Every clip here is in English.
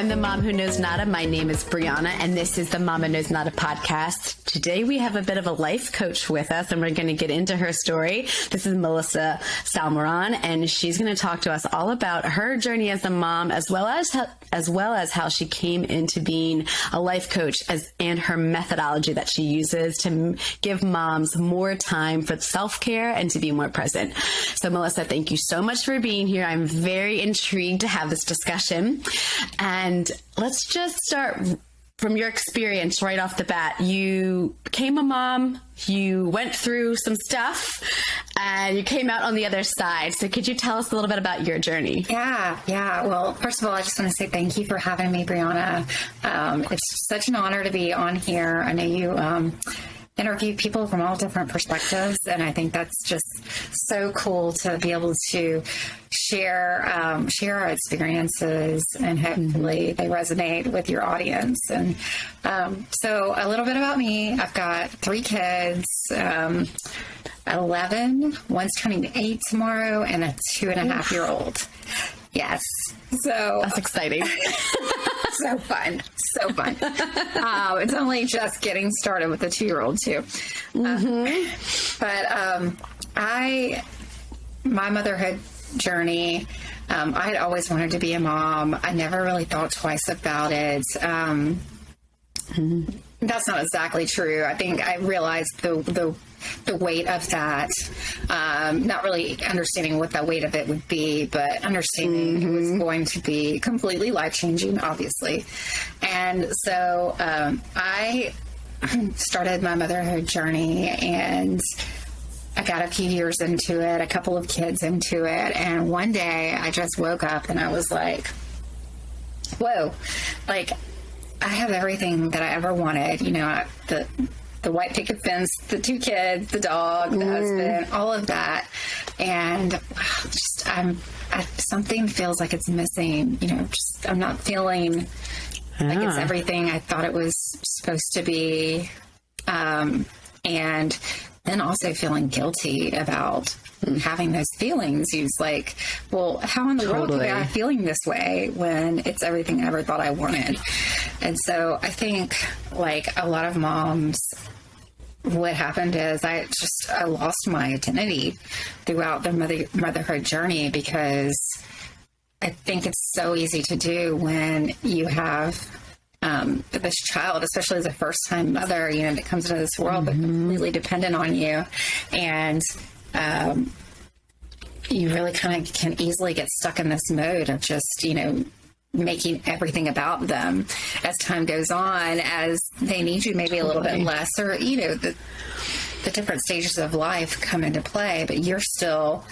I'm the Mom Who Knows Nada. My name is Brianna, and this is the Mama Knows Nada podcast. Today we have a bit of a life coach with us, and we're going to get into her story. This is Melissa Salmeron, and she's going to talk to us all about her journey as a mom, as well as how she came into being a life coach and her methodology that she uses to give moms more time for self-care and to be more present. So Melissa, thank you so much for being here. I'm very intrigued to have this discussion. And let's just start from your experience right off the bat. You became a mom, you went through some stuff, and you came out on the other side. So could you tell us a little bit about your journey? Yeah. Well, first of all, I just want to say thank you for having me, Brianna. It's such an honor to be on here. I know you interview people from all different perspectives, and I think that's just so cool to be able to share our experiences, and hopefully they resonate with your audience. And so a little bit about me. I've got 3 kids, 11, one's turning 8 tomorrow, and a 2.5-year-old. Yes. So that's exciting. So fun. It's only just getting started with the 2-year-old too. My motherhood journey, I had always wanted to be a mom. I never really thought twice about it. That's not exactly true. I think I realized the weight of that, not really understanding what the weight of it would be, but understanding it was going to be completely life-changing, obviously. And so I started my motherhood journey, and I got a few years into it, a couple of kids into it, and one day I just woke up and I was like, whoa, like I have everything that I ever wanted, the white picket fence, the 2 kids, the dog, the husband, all of that. And something feels like it's missing, I'm not feeling like it's everything I thought it was supposed to be. And then also feeling guilty about having those feelings. He's like, well, how in the world am I feeling this way when it's everything I ever thought I wanted? And so I think, like a lot of moms, what happened is I lost my identity throughout the motherhood journey, because I think it's so easy to do when you have this child, especially as a first-time mother, that comes into this world, but completely dependent on you. And you really kind of can easily get stuck in this mode of just, making everything about them as time goes on, as they need you maybe a little bit less, or, the different stages of life come into play, but you're still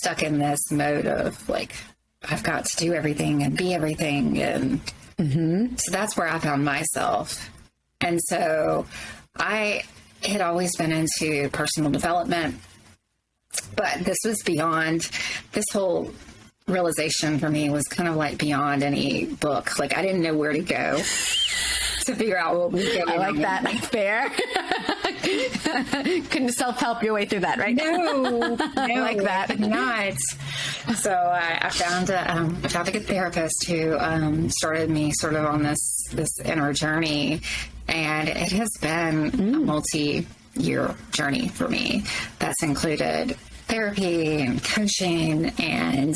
stuck in this mode of like, I've got to do everything and be everything. And so that's where I found myself. And so I had always been into personal development, but this was beyond, this whole realization for me was kind of like beyond any book. Like I didn't know where to go to figure out what was going on. I like that. Fair. Couldn't self-help your way through that, right? No, I like that. I could not. So I found a good therapist who started me sort of on this inner journey, and it has been a multi-year journey for me. That's included therapy and coaching, and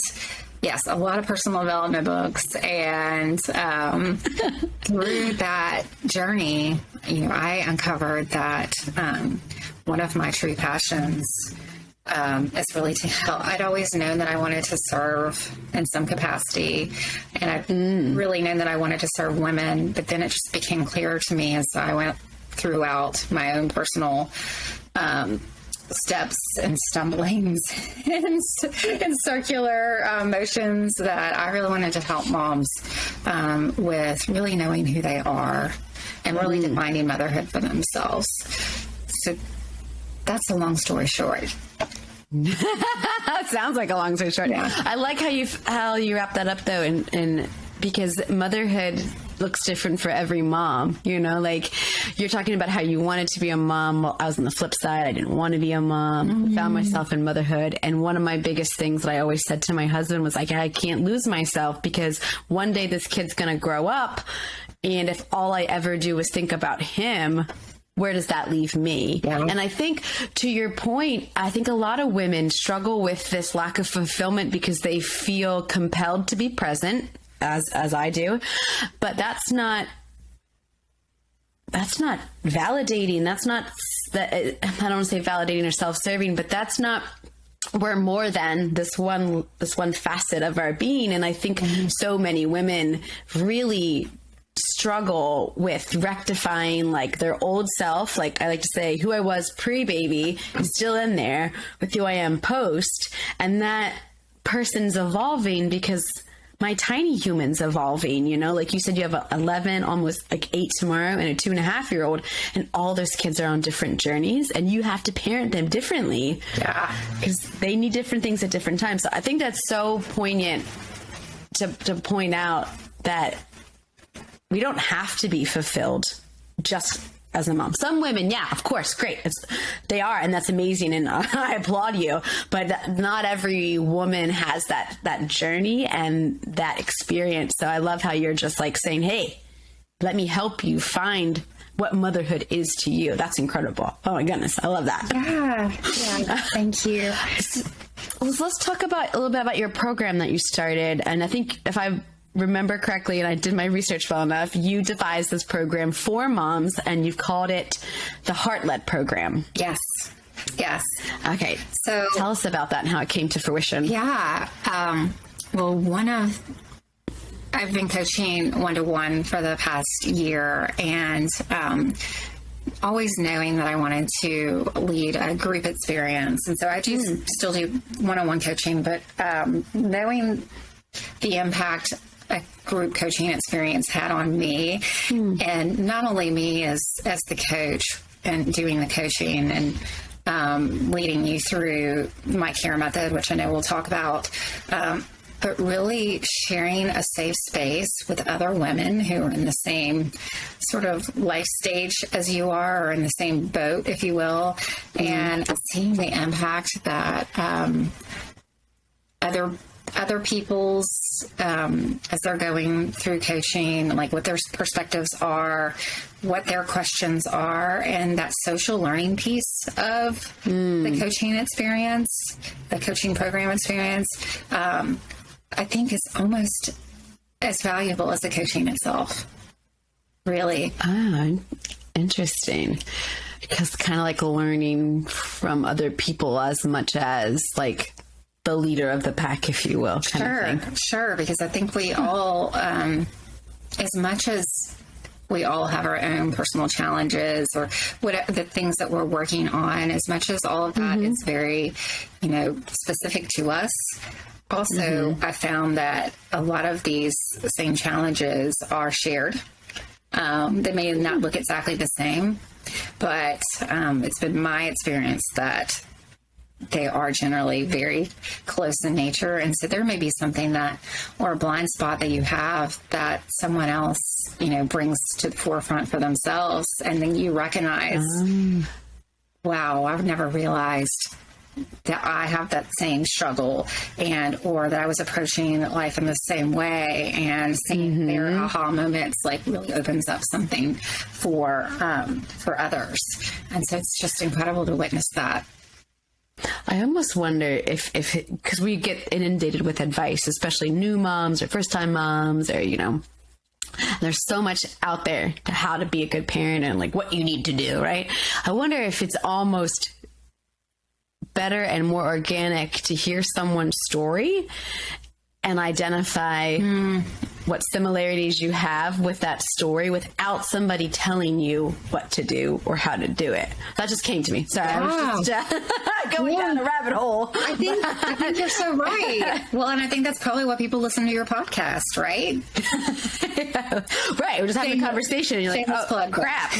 yes, a lot of personal development books. And through that journey, I uncovered that one of my true passions is really to help. I'd always known that I wanted to serve in some capacity, and I've really known that I wanted to serve women, but then it just became clear to me as I went throughout my own personal steps and stumblings and circular motions that I really wanted to help moms with really knowing who they are and really defining motherhood for themselves. So that's a long story short. Sounds like a long story short. Yeah. I like how you wrap that up though, and because motherhood looks different for every mom, like you're talking about how you wanted to be a mom. Well, I was on the flip side. I didn't want to be a mom. Found myself in motherhood. And one of my biggest things that I always said to my husband was like, I can't lose myself, because one day this kid's going to grow up. And if all I ever do is think about him, where does that leave me? Yeah. And I think, to your point, I think a lot of women struggle with this lack of fulfillment because they feel compelled to be present, as I do, but that's not validating. That's not that. I don't want to say validating or self-serving, but that's not. We're more than this one facet of our being. And I think so many women really struggle with rectifying like their old self. Like I like to say, who I was pre-baby is still in there with who I am post. And that person's evolving because my tiny human's evolving, like you said, you have 11, almost like 8 tomorrow, and a 2.5-year-old, and all those kids are on different journeys, and you have to parent them differently. Yeah. Because they need different things at different times. So I think that's so poignant to point out that we don't have to be fulfilled just as a mom. Some women, yeah, of course, great. They are, and that's amazing, and I applaud you. But not every woman has that journey and that experience. So I love how you're just like saying, hey, let me help you find what motherhood is to you. That's incredible. Oh my goodness, I love that. Yeah, thank you. Let's talk a little bit about your program that you started. And I think if I remember correctly, and I did my research well enough, you devised this program for moms, and you've called it the Heart-Led Program. Yes. Okay. So tell us about that and how it came to fruition. Yeah. Well, I've been coaching 1-to-1 for the past year, and always knowing that I wanted to lead a group experience. And so I still do 1-on-1 coaching, but knowing the impact a group coaching experience had on me, and not only me as the coach and doing the coaching and leading you through my C.A.R.E method, which I know we'll talk about, but really sharing a safe space with other women who are in the same sort of life stage as you are, or in the same boat, if you will, and seeing the impact that other people's, as they're going through coaching, like what their perspectives are, what their questions are, and that social learning piece of the coaching experience, the coaching program experience, I think is almost as valuable as the coaching itself. Really. Ah, interesting. Because kind of like learning from other people as much as like the leader of the pack, if you will. Sure. Because I think we all, as much as we all have our own personal challenges or whatever the things that we're working on, as much as all of that is very, specific to us. Also, I found that a lot of these same challenges are shared. They may not look exactly the same, but it's been my experience that they are generally very close in nature. And so there may be something or a blind spot that you have that someone else, brings to the forefront for themselves. And then you recognize, wow, I've never realized that I have that same struggle, or that I was approaching life in the same way, and seeing their aha moments like really opens up something for others. And so it's just incredible to witness that. I almost wonder if because we get inundated with advice, especially new moms or first-time moms, or, there's so much out there to how to be a good parent and like what you need to do, right? I wonder if it's almost better and more organic to hear someone's story and identify what similarities you have with that story without somebody telling you what to do or how to do it. That just came to me. Sorry, I was just going down a rabbit hole. I think you're so right. Well, and I think that's probably why people listen to your podcast, right? Yeah. Right. We're just having a conversation and you're like, oh, crap.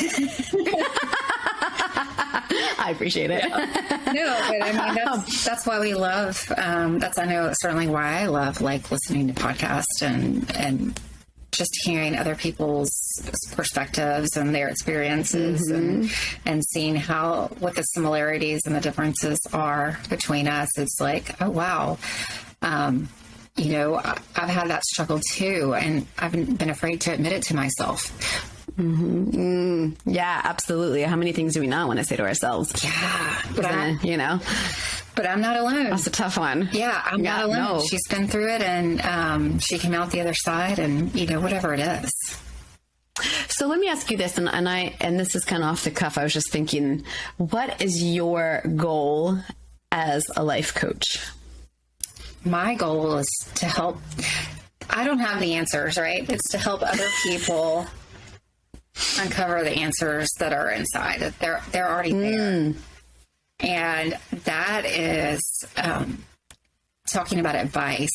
I appreciate it. No, but I mean, that's why we love, I know certainly why I love like listening to podcasts and just hearing other people's perspectives and their experiences, and seeing what the similarities and the differences are between us. It's like, oh, wow. You know, I've had that struggle too, and I've been afraid to admit it to myself. Yeah, absolutely. How many things do we not want to say to ourselves? Yeah. But you know, but I'm not alone. that's a tough one. Yeah, I'm not alone. No. She's been through it, and she came out the other side, and, you know, whatever it is. So let me ask you this, and this is kind of off the cuff. I was just thinking, what is your goal as a life coach? My goal is to help. I don't have the answers, right? It's to help other people uncover the answers that are inside, that they're already there. And that is talking about advice.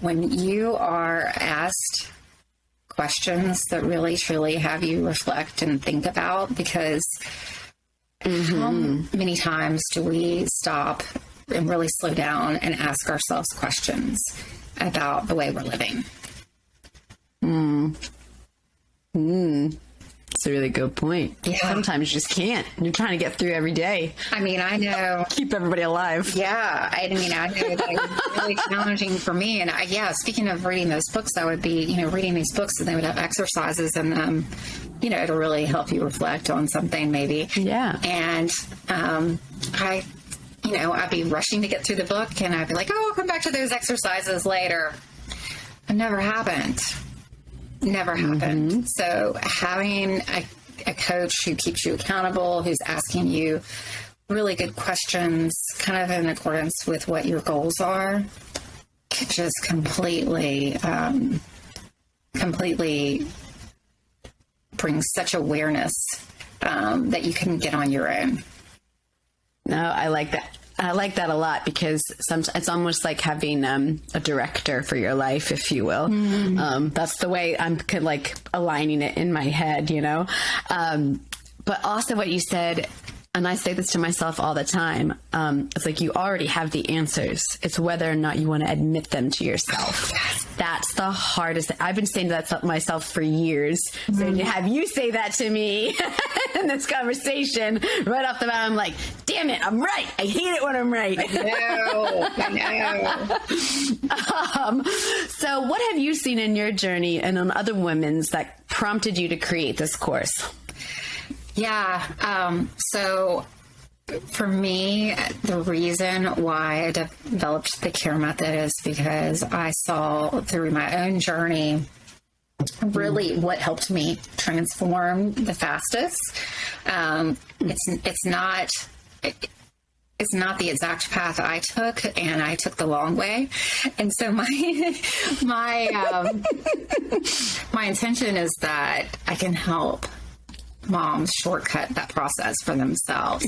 When you are asked questions that really truly have you reflect and think about, because how many times do we stop and really slow down and ask ourselves questions about the way we're living? That's a really good point. Yeah. Sometimes you just can't. You're trying to get through every day. I mean, I know. Keep everybody alive. Yeah. I know that it's really challenging for me. And speaking of reading those books, I would be, you know, reading these books, and they would have exercises in them, you know, to really help you reflect on something maybe. Yeah. And I'd be rushing to get through the book, and I'd be like, oh, I'll come back to those exercises later. It never happened. Never happened. So having a coach who keeps you accountable, who's asking you really good questions, kind of in accordance with what your goals are, could just completely bring such awareness that you couldn't get on your own. No, I like that. I like that a lot, because it's almost like having a director for your life, if you will. That's the way I'm like aligning it in my head, you know. But also what you said, and I say this to myself all the time, it's like you already have the answers. It's whether or not you want to admit them to yourself. That's the hardest thing. I've been saying that to myself for years. So to have you say that to me in this conversation right off the bat, I'm like, damn it, I'm right. I hate it when I'm right. I know. So what have you seen in your journey and on other women's that prompted you to create this course? Yeah. So for me, the reason why I developed the C.A.R.E method is because I saw through my own journey really what helped me transform the fastest. It's not the exact path I took, and I took the long way. And so my intention is that I can help moms shortcut that process for themselves.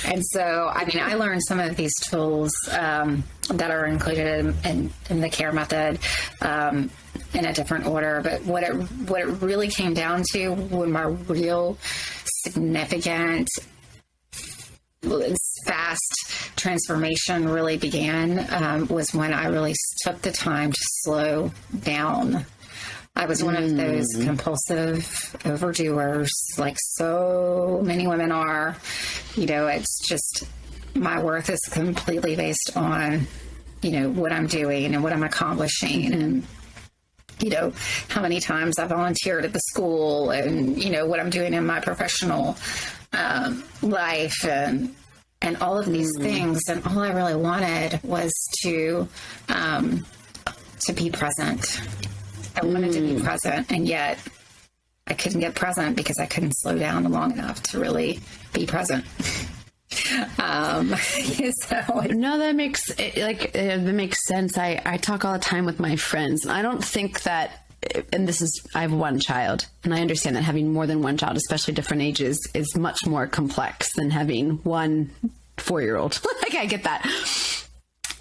And so, I mean, I learned some of these tools that are included in the C.A.R.E method in a different order. But what it really came down to, when my real significant fast transformation really began, was when I really took the time to slow down. I was one of those compulsive overdoers, like so many women are. You know, it's just, my worth is completely based on, you know, what I'm doing and what I'm accomplishing, and, you know, how many times I volunteered at the school, and, you know, what I'm doing in my professional life, and all of these things. And all I really wanted was to be present. I wanted to be present, and yet I couldn't get present because I couldn't slow down long enough to really be present. No, that makes sense. I talk all the time with my friends, and I don't think that, and I have one child, and I understand that having more than one child, especially different ages, is much more complex than having one 4-year-old. Like, I get that,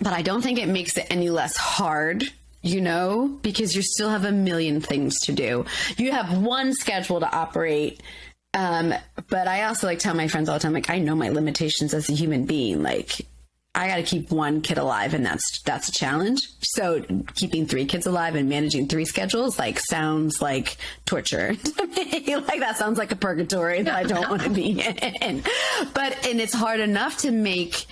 but I don't think it makes it any less hard. You know, because you still have a million things to do. You have one schedule to operate. But I also tell my friends all the time, like, I know my limitations as a human being. Like, I got to keep one kid alive, and that's a challenge. So keeping 3 kids alive and managing 3 schedules sounds like torture to me. That sounds like a purgatory that I don't want to be in. And it's hard enough to make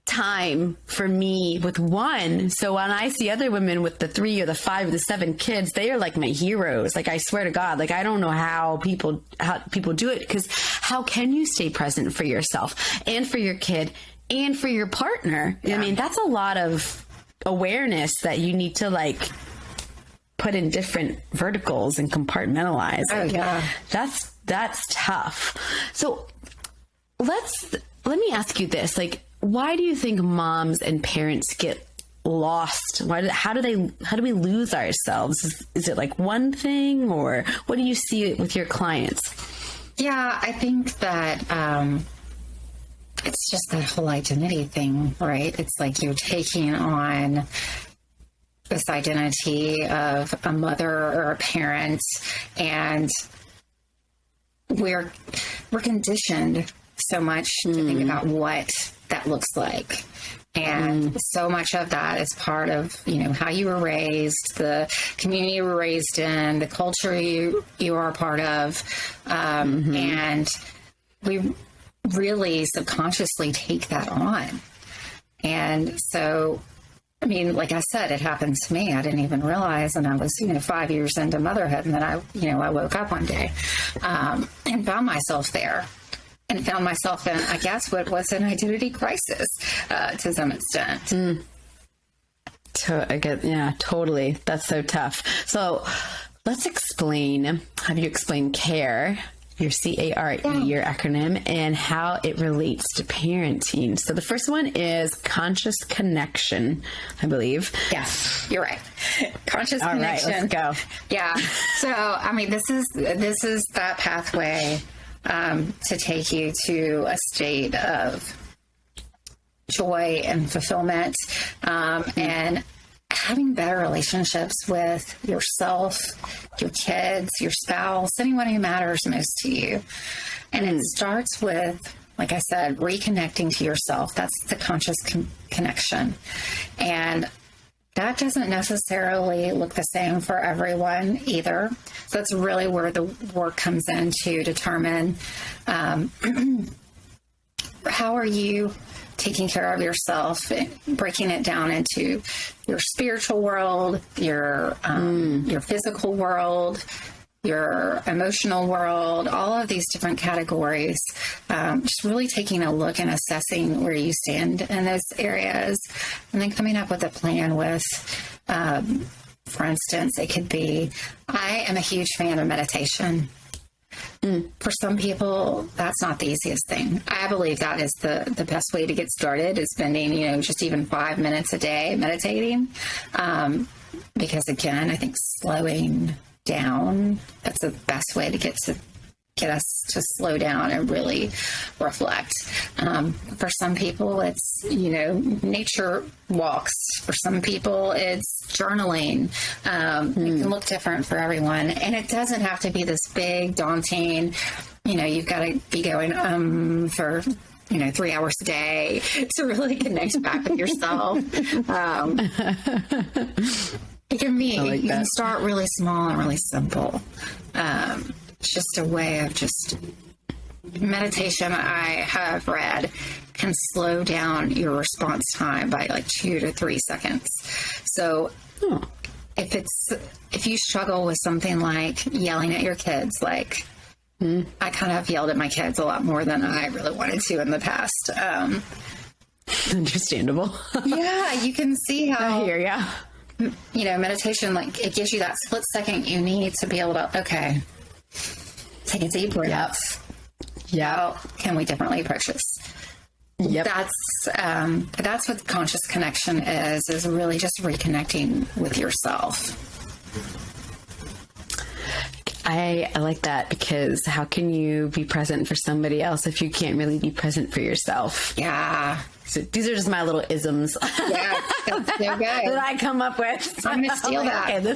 time for me with one. So when I see other women with the 3 or the 5 or the 7 kids, they are like my heroes. I swear to God, I don't know how people do it, because how can you stay present for yourself and for your kid and for your partner? Yeah. I mean, that's a lot of awareness that you need to put in different verticals and compartmentalize. Oh, yeah. That's tough. So let me ask you this. Why do you think moms and parents get lost? How do we lose ourselves? Is it one thing, or what do you see with your clients? Yeah, I think that it's just that whole identity thing, right? It's you're taking on this identity of a mother or a parent, and we're conditioned so much to think about what that looks like. And so much of that is part of, how you were raised, the community you were raised in, the culture you are a part of. And we really subconsciously take that on. And so, I mean, like I said, it happened to me. I didn't even realize. And I was, 5 years into motherhood. And then I woke up one day and found myself there. And found myself in, I guess, what was an identity crisis to some extent. Totally. That's so tough. So let's have you explain C.A.R.E, your C.A.R.E, your acronym, and how it relates to parenting. So the first one is conscious connection, I believe. Yes, you're right. Conscious connection. All right, let's go. Yeah. So, I mean, this is that pathway to take you to a state of joy and fulfillment, and having better relationships with yourself, your kids, your spouse, anyone who matters most to you. And it starts with, like I said, reconnecting to yourself. That's the conscious connection. And that doesn't necessarily look the same for everyone either. So that's really where the work comes in to determine how are you taking care of yourself, breaking it down into your spiritual world, your physical world, your emotional world, all of these different categories. Just really taking a look and assessing where you stand in those areas, and then coming up with a plan with, for instance, it could be, I am a huge fan of meditation. For some people, that's not the easiest thing. I believe that is the best way to get started, is spending, just even 5 minutes a day meditating. Because again, I think slowing down, that's the best way to get us to slow down and really reflect. For some people, it's, nature walks. For some people, it's journaling. It can look different for everyone. And it doesn't have to be this big, daunting, you've got to be going for 3 hours a day to really connect back with yourself. It can be, you can start really small and really simple. It's just a way of meditation, I have read, can slow down your response time by 2 to 3 seconds. So if you struggle with something like yelling at your kids, I kind of yelled at my kids a lot more than I really wanted to in the past. Understandable. Yeah, you can see how. I hear ya. Meditation, it gives you that split second you need to be able to, okay, take a deep breath. Yeah. How can we differently approach this? Yep. That's what conscious connection is really just reconnecting with yourself. I like that, because how can you be present for somebody else if you can't really be present for yourself? Yeah. So these are just my little isms. Yeah, that's so good. that I come up with. I'm going to steal that.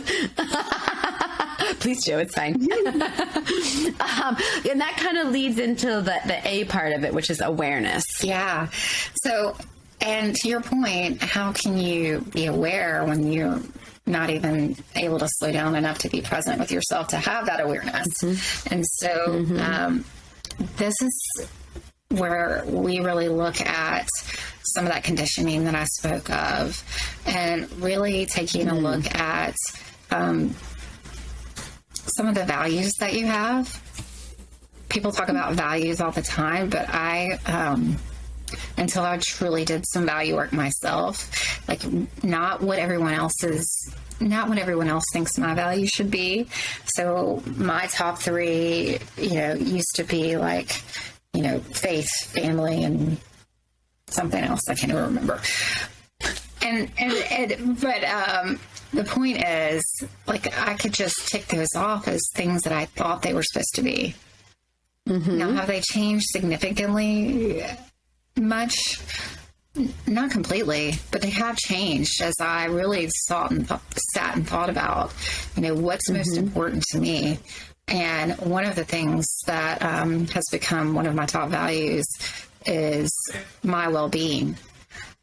Okay, please do. It's fine. And that kind of leads into the A part of it, which is awareness. Yeah. So A And to your point, how can you be aware when you're not even able to slow down enough to be present with yourself to have that awareness? And so this is where we really look at some of that conditioning that I spoke of, and really taking a look at some of the values that you have. People talk about values all the time, but until I truly did some value work myself, like not what everyone else thinks my value should be. So my top 3, used to be like, faith, family, and something else I can't even remember. But the point is, like, I could just tick those off as things that I thought they were supposed to be. Now, have they changed significantly much? Not completely, but they have changed as I really sat and thought about, what's most important to me. And one of the things that has become one of my top values is my well-being.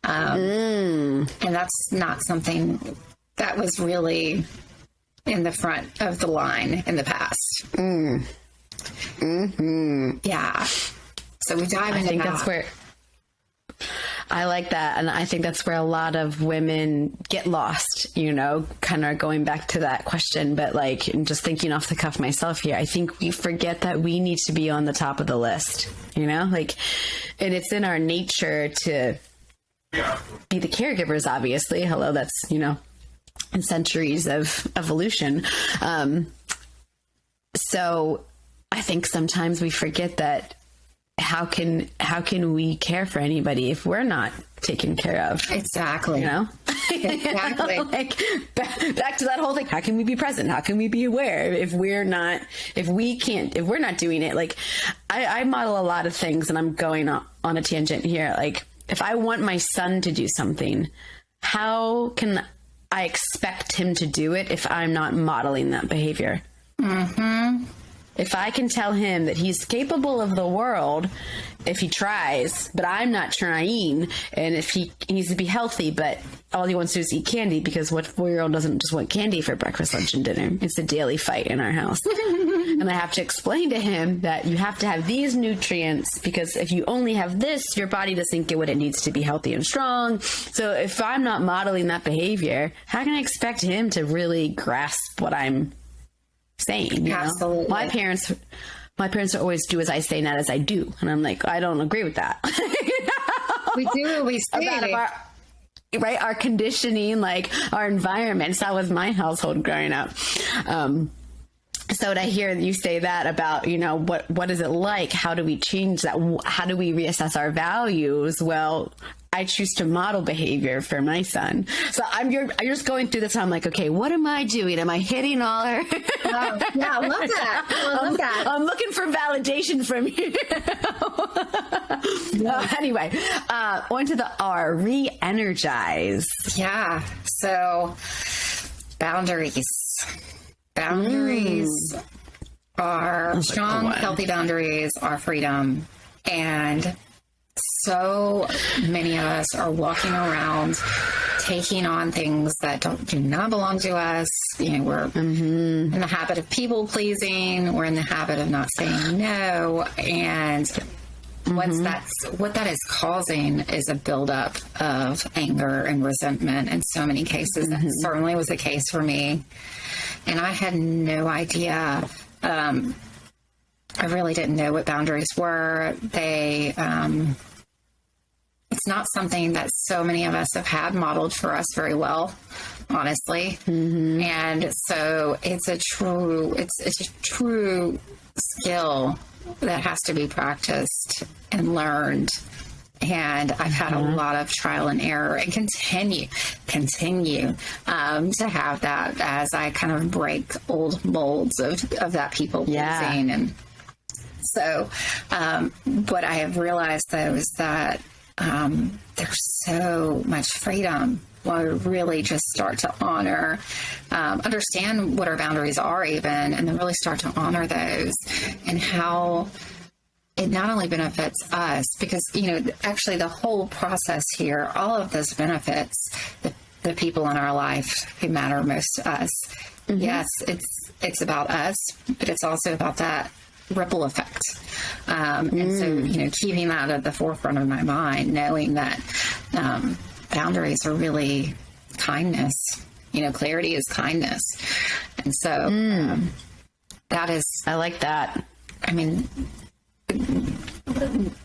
And that's not something that was really in the front of the line in the past. Yeah. So we dive into that. That's where I like that. And I think that's where a lot of women get lost, kind of going back to that question. But like, and just thinking off the cuff myself here, I think we forget that we need to be on the top of the list, and it's in our nature to be the caregivers, obviously. Hello, that's, in centuries of evolution. So I think sometimes we forget that how can we care for anybody if we're not taken care of? Exactly. Exactly. Like back to that whole thing. How can we be present? How can we be aware if we're not doing it? Like I model a lot of things, and I'm going on a tangent here. Like if I want my son to do something, how can I expect him to do it if I'm not modeling that behavior? If I can tell him that he's capable of the world if he tries, but I'm not trying, and if he needs to be healthy, but all he wants to do is eat candy, because what 4-year-old doesn't just want candy for breakfast, lunch, and dinner? It's a daily fight in our house. And I have to explain to him that you have to have these nutrients, because if you only have this, your body doesn't get what it needs to be healthy and strong. So if I'm not modeling that behavior, how can I expect him to really grasp what I'm saying? Absolutely. My parents always do as I say, not as I do. And I'm like, I don't agree with that. We do what we say. Our conditioning, like our environment. So that was my household growing up. So to hear you say that about, what is it like? How do we change that? How do we reassess our values? Well, I choose to model behavior for my son. So you're just going through this. And I'm like, okay, what am I doing? Am I hitting all her? Oh, yeah, I love that. I love that. I'm looking for validation from you. Anyway, on to the R, re-energize. Yeah. So boundaries. Boundaries are strong, healthy boundaries are freedom. And so many of us are walking around taking on things that do not belong to us. We're in the habit of people pleasing. We're in the habit of not saying no. And what that is causing is a buildup of anger and resentment in so many cases. That certainly was the case for me. And I had no idea. I really didn't know what boundaries were. It's not something that so many of us have had modeled for us very well, honestly. And so it's a true skill that has to be practiced and learned. And I've had a lot of trial and error, and continue to have that as I kind of break old molds of that people pleasing. And so what I have realized, though, is that there's so much freedom when we really just start to honor, understand what our boundaries are even, and then really start to honor those, and how it not only benefits us, because, actually the whole process here, all of this benefits the people in our life who matter most to us. Mm-hmm. Yes, it's about us, but it's also about that ripple effect. And so, keeping that at the forefront of my mind, knowing that boundaries are really kindness. Clarity is kindness. And so that is... I like that. I mean,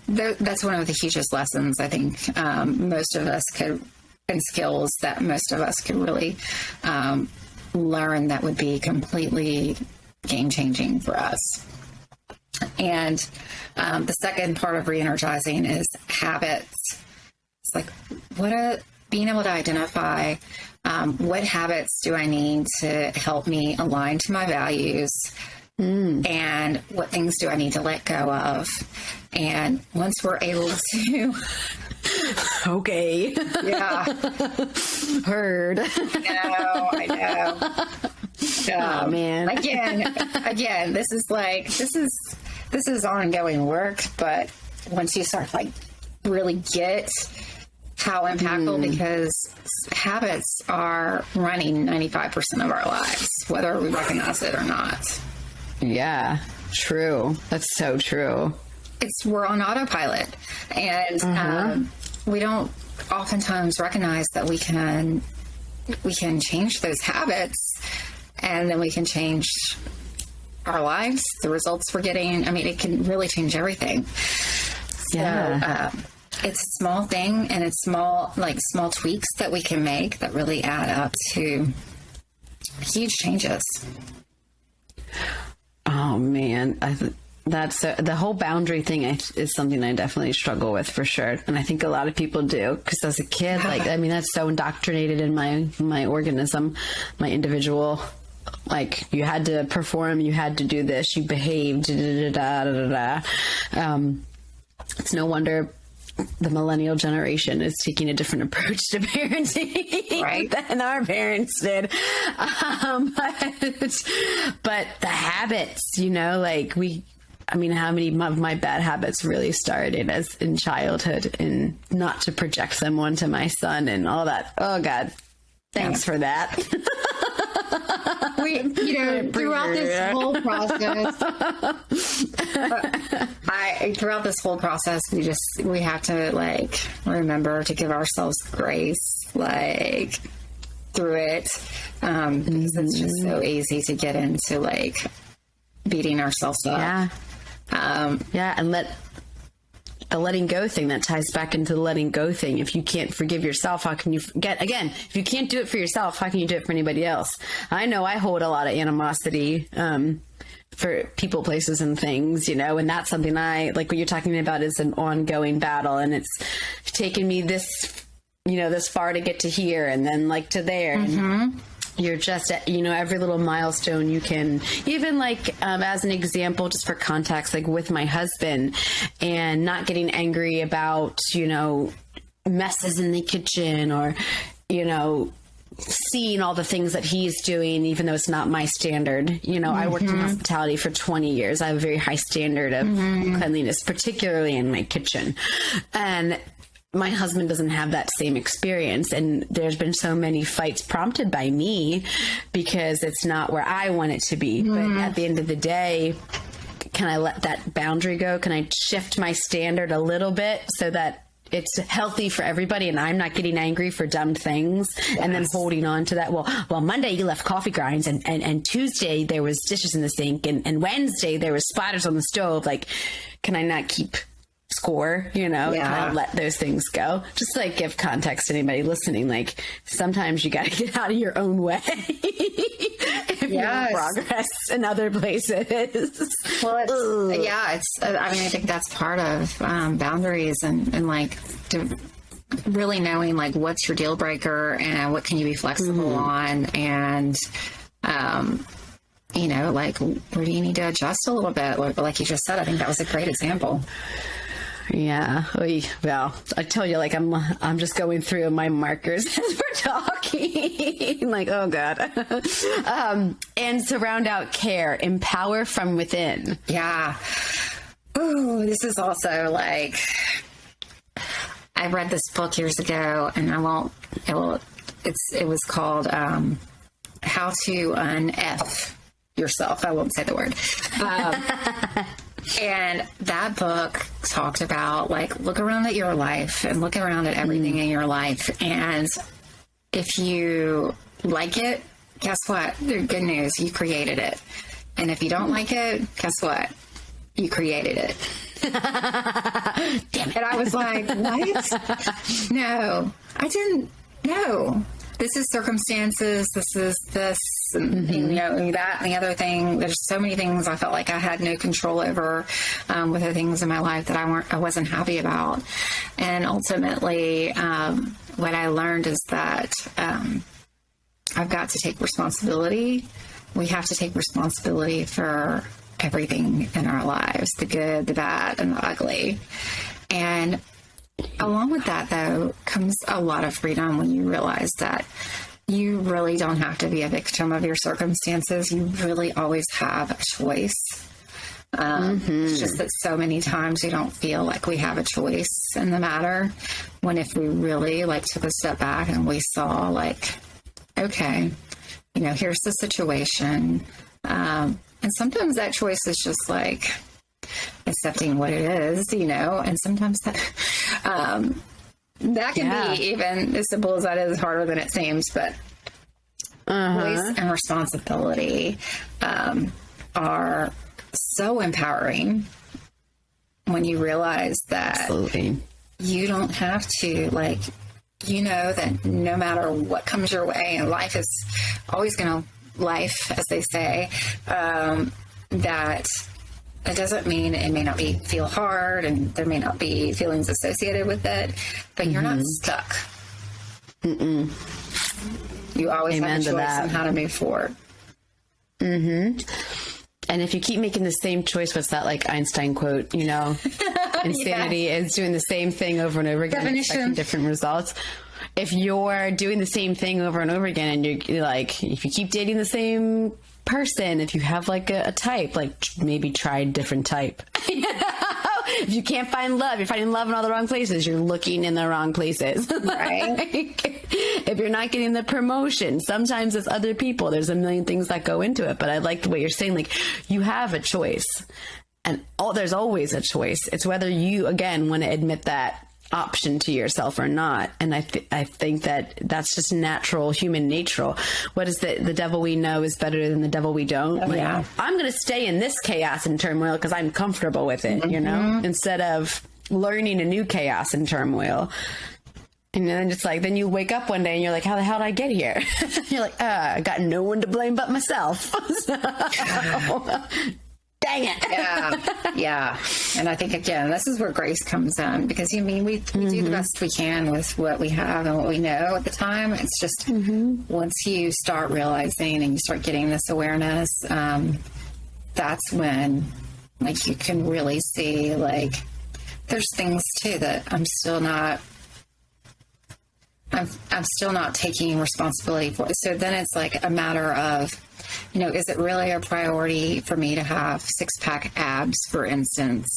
that's one of the hugest lessons I think most of us could, and skills that most of us could really learn that would be completely game-changing for us. And the second part of re-energizing is habits. It's like, being able to identify what habits do I need to help me align to my values, and what things do I need to let go of. And once we're able to... Okay. Yeah. Heard. I know. Oh, man. Again, this is ongoing work, but once you start really get how impactful, because habits are running 95% of our lives, whether we recognize it or not. Yeah, true. That's so true. We're on autopilot, and we don't oftentimes recognize that we can change those habits, and then we can change our lives, the results we're getting. I mean, it can really change everything. So, it's a small thing, and it's small tweaks that we can make that really add up to huge changes. Oh man, that's the whole boundary thing is something I definitely struggle with for sure, and I think a lot of people do, because as a kid, that's so indoctrinated in my organism, my individual. You had to perform, you had to do this, you behaved. It's no wonder the millennial generation is taking a different approach to parenting than our parents did. But the habits, how many of my bad habits really started as in childhood, and not to project them onto my son and all that. Oh God. Thanks for that. Throughout this whole process, we have to remember to give ourselves grace, through it, because it's just so easy to get into beating ourselves up. And the letting go thing, that ties back into the letting go thing. If you can't forgive yourself, how can you if you can't do it for yourself, how can you do it for anybody else? I know I hold a lot of animosity for people, places, and things, and that's something what you're talking about is an ongoing battle, and it's taken me this far to get to here, and then to there. And you're just at, every little milestone you can, even as an example, just for context, with my husband, and not getting angry about, messes in the kitchen, or, seeing all the things that he's doing, even though it's not my standard. I worked in hospitality for 20 years. I have a very high standard of cleanliness, particularly in my kitchen. And my husband doesn't have that same experience, and there's been so many fights prompted by me because it's not where I want it to be. But at the end of the day, can I let that boundary go? Can I shift my standard a little bit so that it's healthy for everybody, and I'm not getting angry for dumb things and then holding on to that? Well, Monday you left coffee grinds, and Tuesday there was dishes in the sink, and Wednesday there was splatters on the stove. Can I not keep score, can I let those things go? Just give context to anybody listening. Sometimes you got to get out of your own way if you want progress in other places. Well, I think that's part of boundaries, and really knowing what's your deal breaker and what can you be flexible on, and where do you need to adjust a little bit? Like you just said, I think that was a great example. Yeah. Well, I tell you, I'm just going through my markers as we're talking. Oh God. And to round out C.A.R.E, empower from within. Yeah. Oh, this is also like, I read this book years ago, and it was called How to Un-F Yourself. I won't say the word. And that book talked about, like, look around at your life and look around at everything in your life. And if you like it, guess what? The good news, you created it. And if you don't like it, guess what? You created it. Damn it. And I was like, what? No, I didn't. No. This is circumstances. This is this, and, you know, that and the other thing. There's so many things I felt like I had no control over with the things in my life that I wasn't happy about. And ultimately, what I learned is that I've got to take responsibility. We have to take responsibility for everything in our lives, the good, the bad, and the ugly. And along with that, though, comes a lot of freedom when you realize that you really don't have to be a victim of your circumstances. You really always have a choice. It's just that so many times we don't feel like we have a choice in the matter, when if we really, like, took a step back and we saw, like, okay, you know, here's the situation. And sometimes that choice is just like accepting what it is, you know, and sometimes that can be even as simple as that is, harder than it seems. But choice and responsibility are so empowering when you realize that you don't have to, like, you know, that no matter what comes your way, and life is always going to life, as they say, that it doesn't mean it may not feel hard, and there may not be feelings associated with it, but you're not stuck. You always have a choice on how to move forward. And if you keep making the same choice, what's that, like, Einstein quote, you know, insanity is doing the same thing over and over again, expecting different results. If you're doing the same thing over and over again, and you're like, if you keep dating the same person, if you have like a type, like maybe try a different type. You know? If you can't find love, you're finding love in all the wrong places. You're looking in the wrong places. Right. Like, if you're not getting the promotion, sometimes it's other people. There's a million things that go into it. But I like the way you're saying, like, you have a choice, and there's always a choice. It's whether you, again, want to admit that option to yourself or not. And I think that that's just natural human nature. What is the devil we know is better than the devil we don't. Like, I'm going to stay in this chaos and turmoil because I'm comfortable with it, you know, instead of learning a new chaos and turmoil. And then it's like, then you wake up one day and you're like, how the hell did I get here? You're like, I got no one to blame but myself. Dang it. Yeah. And I think, again, this is where grace comes in, because, I mean, we do the best we can with what we have and what we know at the time. It's just once you start realizing and you start getting this awareness, that's when, like, you can really see, like, there's things too that I'm still not taking responsibility for. So then it's like a matter of, you know, is it really a priority for me to have 6-pack abs, for instance,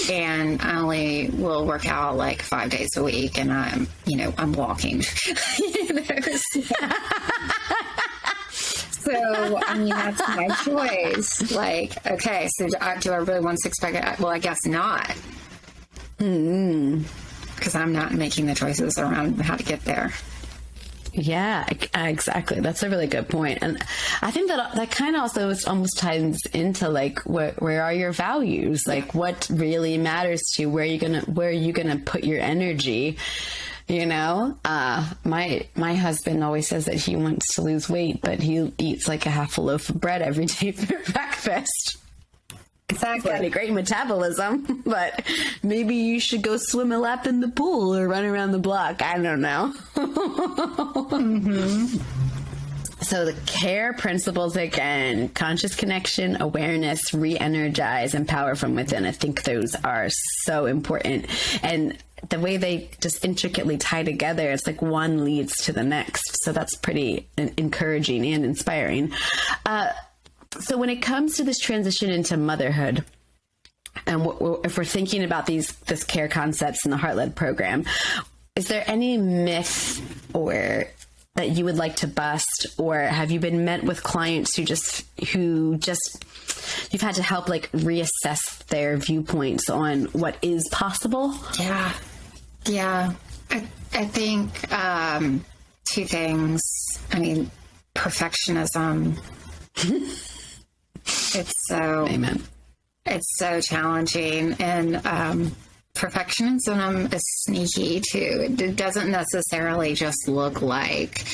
and I only will work out like 5 days a week, and I'm walking. So, I mean, that's my choice. Like, okay, so do I really want 6-pack? Well, I guess not. Because I'm not making the choices around how to get there. Yeah, exactly. That's a really good point. And I think that kind of also almost ties into, like, where are your values? Like, what really matters to you? Where are you gonna put your energy? You know, my husband always says that he wants to lose weight, but he eats like a half a loaf of bread every day for breakfast. Exactly. He's got a great metabolism, but maybe you should go swim a lap in the pool or run around the block. I don't know. So the C.A.R.E principles, again, conscious connection, awareness, re-energize, and power from within. I think those are so important. And the way they just intricately tie together, it's like one leads to the next. So that's pretty encouraging and inspiring. So when it comes to this transition into motherhood, And if we're thinking about this care concepts in the Heart-Led program, is there any myth or that you would like to bust, or have you been met with clients who just you've had to help like reassess their viewpoints on what is possible? Yeah. I think two things. I mean, perfectionism. Amen. It's so challenging, and perfectionism is sneaky too. It doesn't necessarily just look like,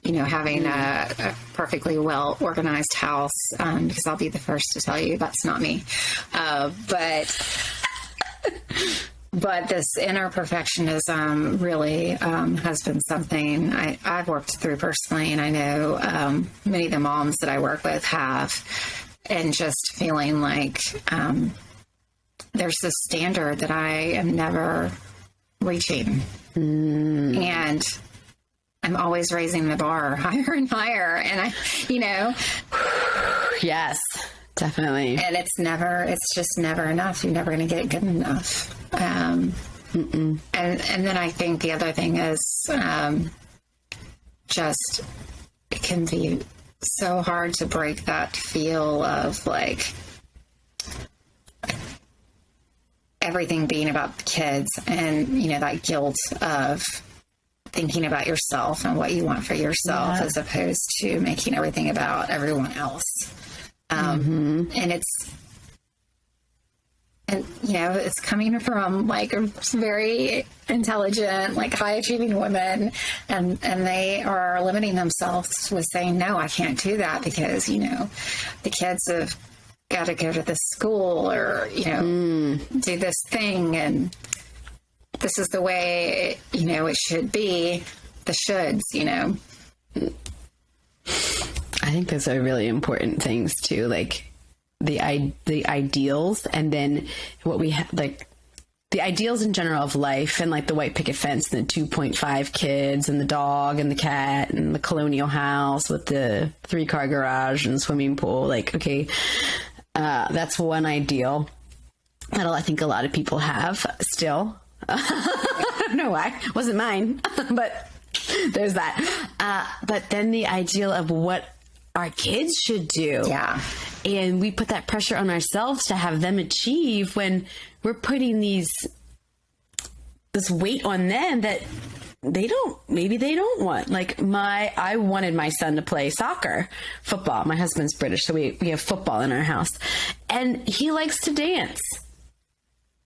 having a perfectly well organized house, because I'll be the first to tell you that's not me. But this inner perfectionism really has been something I've worked through personally, and I know many of the moms that I work with have, and just feeling like there's this standard that I am never reaching. And I'm always raising the bar higher and higher. And Yes, definitely. And it's just never enough. You're never going to get it good enough. And then I think the other thing is just it can be so hard to break that feel of like everything being about the kids, and that guilt of thinking about yourself and what you want for yourself as opposed to making everything about everyone else. And it's coming from like a very intelligent, like high achieving women, and they are limiting themselves with saying, no, I can't do that because, the kids have got to go to this school or, do this thing. And this is the way, it should be, the shoulds, I think those are really important things too. Like the ideals, and then what we have, like the ideals in general of life, and like the white picket fence and the 2.5 kids and the dog and the cat and the colonial house with the 3-car garage and swimming pool. Like, okay, that's one ideal that I think a lot of people have still. I don't know why. It wasn't mine, but there's that. But then the ideal of what our kids should do. Yeah. And we put that pressure on ourselves to have them achieve when we're putting this weight on them that maybe they don't want. Like I wanted my son to play football. My husband's British, so we have football in our house, and he likes to dance.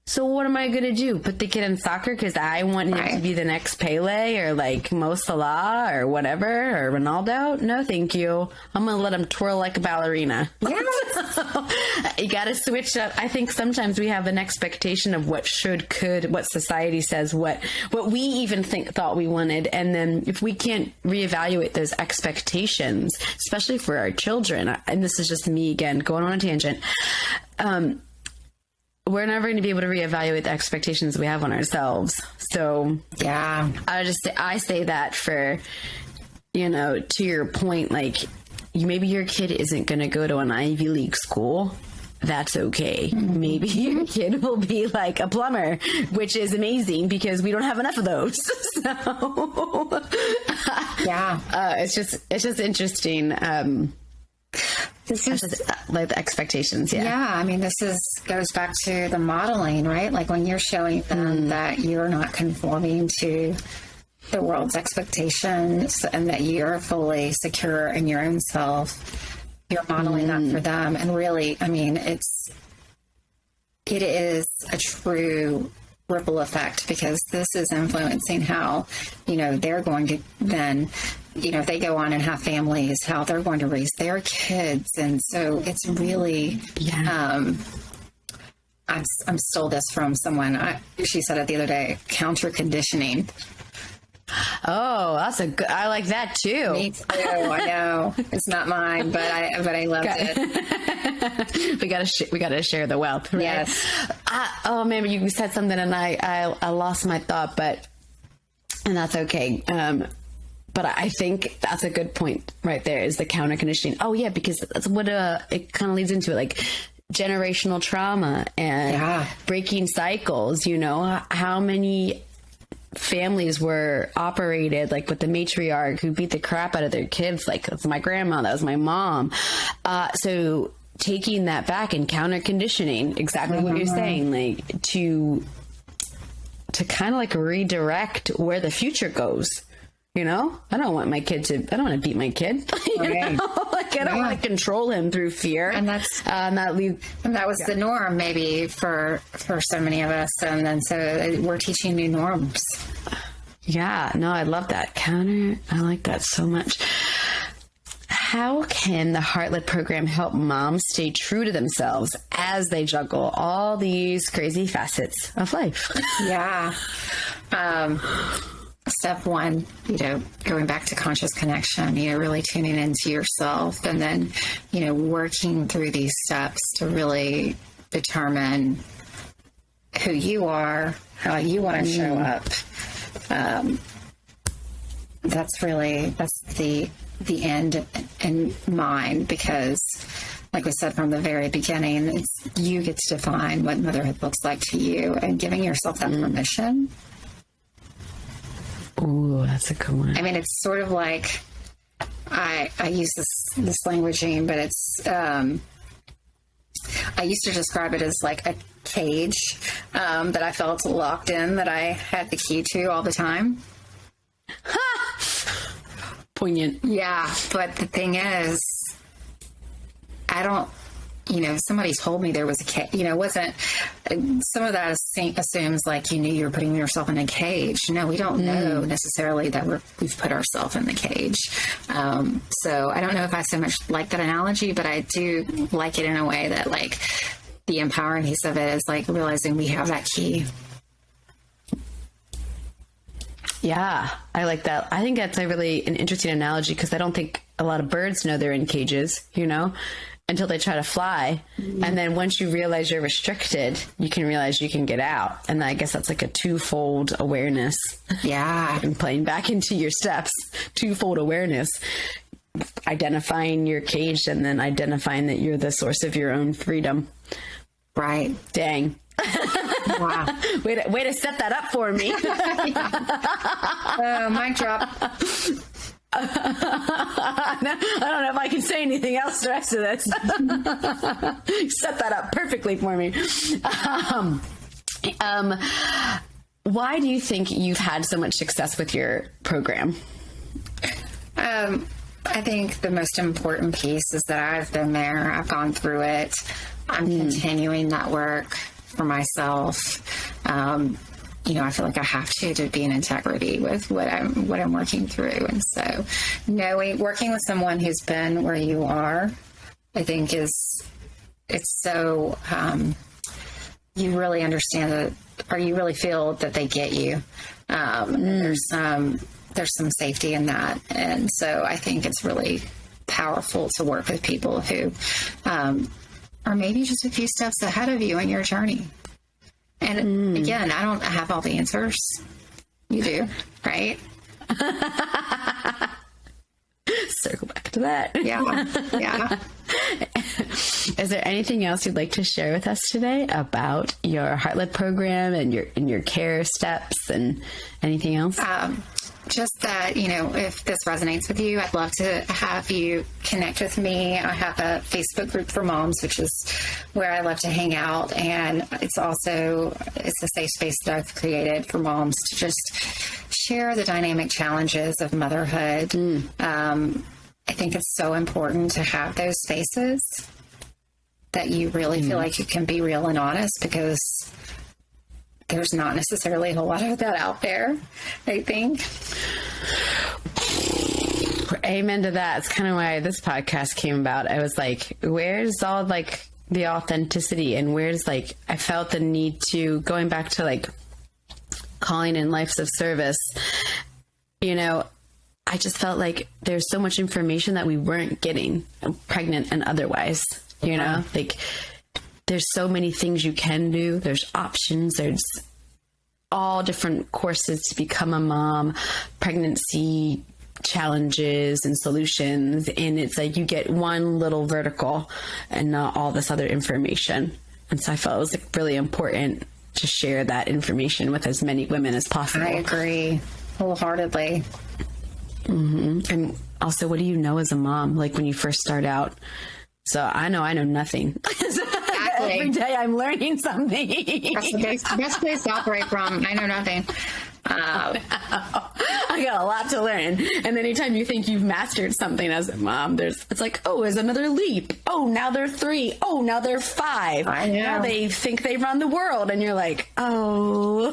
So what am I going to do? Put the kid in soccer because I want him to be the next Pele or like Mo Salah or whatever, or Ronaldo? No, thank you. I'm going to let him twirl like a ballerina. Yes. You got to switch up. I think sometimes we have an expectation of what what society says, what we even thought we wanted. And then if we can't reevaluate those expectations, especially for our children, and this is just me again, going on a tangent, we're never going to be able to reevaluate the expectations we have on ourselves. So yeah, I say that for, to your point, like maybe your kid isn't going to go to an Ivy League school. That's okay. Mm-hmm. Maybe your kid will be like a plumber, which is amazing because we don't have enough of those. So yeah, it's just interesting. This is like the expectations. Yeah. I mean, goes back to the modeling, right? Like when you're showing them that you're not conforming to the world's expectations and that you're fully secure in your own self, you're modeling that for them. And really, I mean, it is a true ripple effect because this is influencing how, they're going to then, if they go on and have families, how they're going to raise their kids. And so it's really, I'm stole this from someone. She said it the other day, counter conditioning. Oh, that's I like that too. Me too. I know it's not mine, but I loved it. we gotta share the wealth, right? Yes. Oh man, you said something and I lost my thought, and that's okay. But I think that's a good point right there is the counter conditioning. Oh yeah, because that's what it kind of leads into it. Like generational trauma and breaking cycles. You know, how many families were operated like with the matriarch who beat the crap out of their kids? Like, that's my grandma, that was my mom. So taking that back and counter conditioning, exactly what you're saying, like to kind of like redirect where the future goes. You know, I don't want to beat my kid. You know? Like, I don't want to control him through fear. And that was the norm maybe for so many of us. And then so we're teaching new norms. Yeah, no, I love that. I like that so much. How can the Heart-Led program help moms stay true to themselves as they juggle all these crazy facets of life? Yeah. Step one, you know, going back to conscious connection, you know, really tuning into yourself, and then, you know, working through these steps to really determine who you are, how you want to show up. That's the end in mind, because like we said from the very beginning, it's you get to define what motherhood looks like to you, and giving yourself that permission. Ooh, that's a good one. I mean, it's sort of like, I use this languaging, but it's, I used to describe it as like a cage that I felt locked in, that I had the key to all the time. Poignant. Yeah, but the thing is, I don't, you know, somebody told me there was a cage, you know, it wasn't, some of that assumes like you knew you were putting yourself in a cage. No, we don't know necessarily that we've put ourselves in the cage. So I don't know if I so much like that analogy, but I do like it in a way that, like, the empowering piece of it is like realizing we have that key. Yeah, I like that. I think that's an interesting analogy, because I don't think a lot of birds know they're in cages, you know, until they try to fly. And then once you realize you're restricted, you can realize you can get out. And I guess that's like a twofold awareness. Yeah. And playing back into your steps, twofold awareness, identifying your cage and then identifying that you're the source of your own freedom. Right. Dang. Wow. Way to set that up for me. Mic drop. I don't know if I can say anything else the rest of this. Set that up perfectly for me. Why do you think you've had so much success with your program? I think the most important piece is that I've been there. I've gone through it. I'm continuing that work for myself. You know, I feel like I have to be in integrity with what I'm working through. And so working with someone who's been where you are, I think it's so, you really understand that, or you really feel that they get you. There's some safety in that. And so I think it's really powerful to work with people who, are maybe just a few steps ahead of you in your journey. And again, I don't have all the answers. You do, right? Circle back to that. Yeah. Is there anything else you'd like to share with us today about your Heart-Led program and your care steps and anything else? Just that, you know, if this resonates with you, I'd love to have you connect with me. I have a Facebook group for moms, which is where I love to hang out. And it's a safe space that I've created for moms to just share the dynamic challenges of motherhood. I think it's so important to have those spaces that you really feel like you can be real and honest, because there's not necessarily a whole lot of that out there, I think. Amen to that. It's kind of why this podcast came about. I was like, where's all like the authenticity, and where's like, I felt the need to, going back to like calling in lives of service, you know, I just felt like there's so much information that we weren't getting, pregnant and otherwise, you know, like there's so many things you can do. There's options. There's all different courses to become a mom, pregnancy, challenges and solutions. And it's like you get one little vertical and not all this other information. And so I felt it was like really important to share that information with as many women as possible. I agree wholeheartedly. And also, what do you know as a mom? Like when you first start out? So I know nothing. Exactly. Every day I'm learning something. That's the best place to operate from. I know nothing. I got a lot to learn. And anytime you think you've mastered something as a mom, it's like, oh, there's another leap. Oh, now they're 3. Oh, now they're 5. I know. Now they think they run the world. And you're like, oh.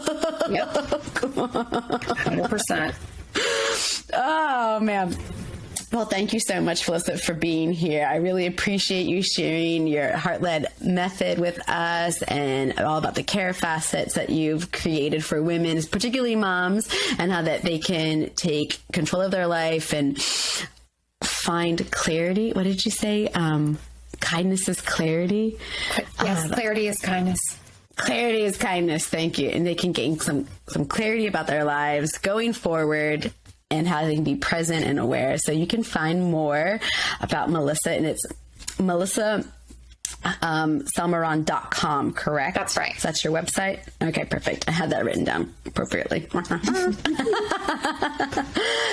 Yep. 100%. Oh, man. Well, thank you so much, Melissa, for being here. I really appreciate you sharing your heart-led method with us and all about the care facets that you've created for women, particularly moms, and how that they can take control of their life and find clarity. What did you say? Kindness is clarity. Yes, clarity is kindness. Clarity is kindness. Thank you. And they can gain some clarity about their lives going forward, and how they can be present and aware. So you can find more about Melissa, and it's Melissa Salmeron.com, correct? That's right. So that's your website? Okay, perfect. I had that written down appropriately.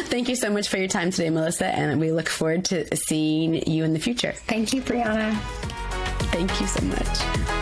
Thank you so much for your time today, Melissa, and we look forward to seeing you in the future. Thank you, Brianna. Thank you so much.